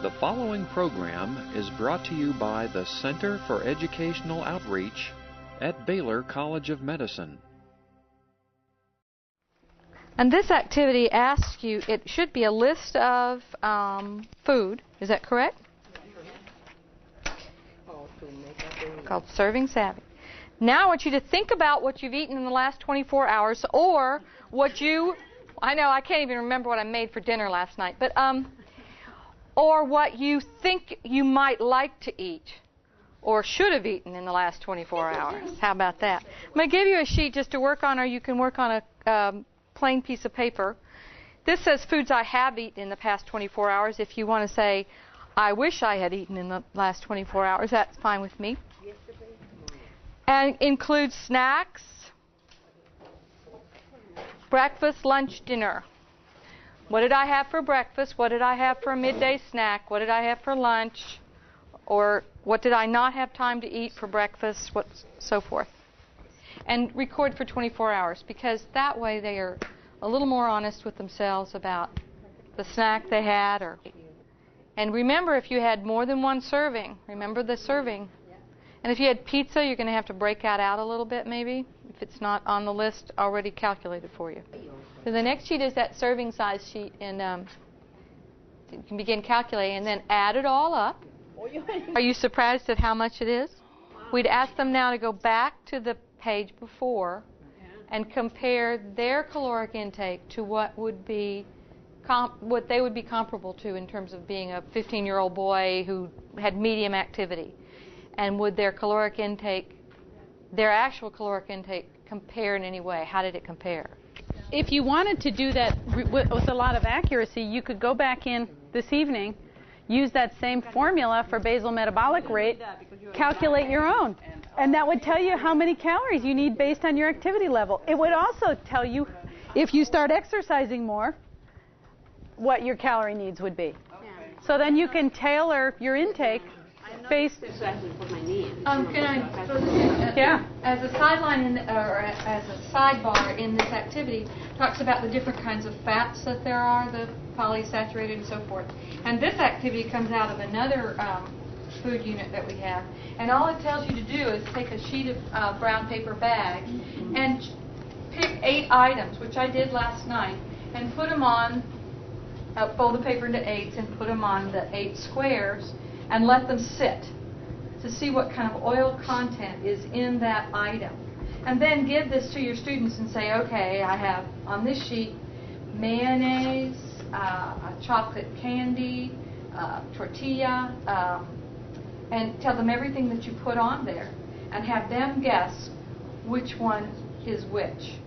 The following program is brought to you by the Center for Educational Outreach at Baylor College of Medicine. And this activity asks you, it should be a list of food. Is that correct? Called Serving Savvy. Now I want you to think about what you've eaten in the last 24 hours or what you, I know I can't even remember what I made for dinner last night, but or what you think you might like to eat or should have eaten in the last 24 hours. How about that? I'm going to give you a sheet just to work on, or you can work on a plain piece of paper. This says foods I have eaten in the past 24 hours. If you want to say, I wish I had eaten in the last 24 hours, that's fine with me. And includes snacks, breakfast, lunch, dinner. What did I have for breakfast? What did I have for a midday snack? What did I have for lunch? Or what did I not have time to eat for breakfast? So forth. And record for 24 hours, because that way they are a little more honest with themselves about the snack they had. And remember, if you had more than one serving, remember the serving. And if you had pizza, you're going to have to break that out a little bit maybe, if it's not on the list already calculated for you. So the next sheet is that serving size sheet, and you can begin calculating and then add it all up. Are you surprised at how much it is? We'd ask them now to go back to the page before and compare their caloric intake to what would be what they would be comparable to in terms of being a 15-year-old boy who had medium activity. And would their caloric intake, their actual caloric intake, compare in any way? How did it compare? If you wanted to do that with a lot of accuracy, you could go back in this evening, use that same formula for basal metabolic rate, calculate your own. And that would tell you how many calories you need based on your activity level. It would also tell you, if you start exercising more, what your calorie needs would be. So then you can tailor your intake based. Can I throw this in? As a sideline or as a sidebar in this activity, talks about the different kinds of fats that there are, the polysaturated and so forth. And this activity comes out of another food unit that we have. And all it tells you to do is take a sheet of brown paper bag and pick 8 items, which I did last night, and put them on, fold the paper into 8s and put them on the 8 squares and let them sit to see what kind of oil content is in that item. And then give this to your students and say, okay, I have on this sheet mayonnaise, chocolate candy, tortilla, and tell them everything that you put on there and have them guess which one is which.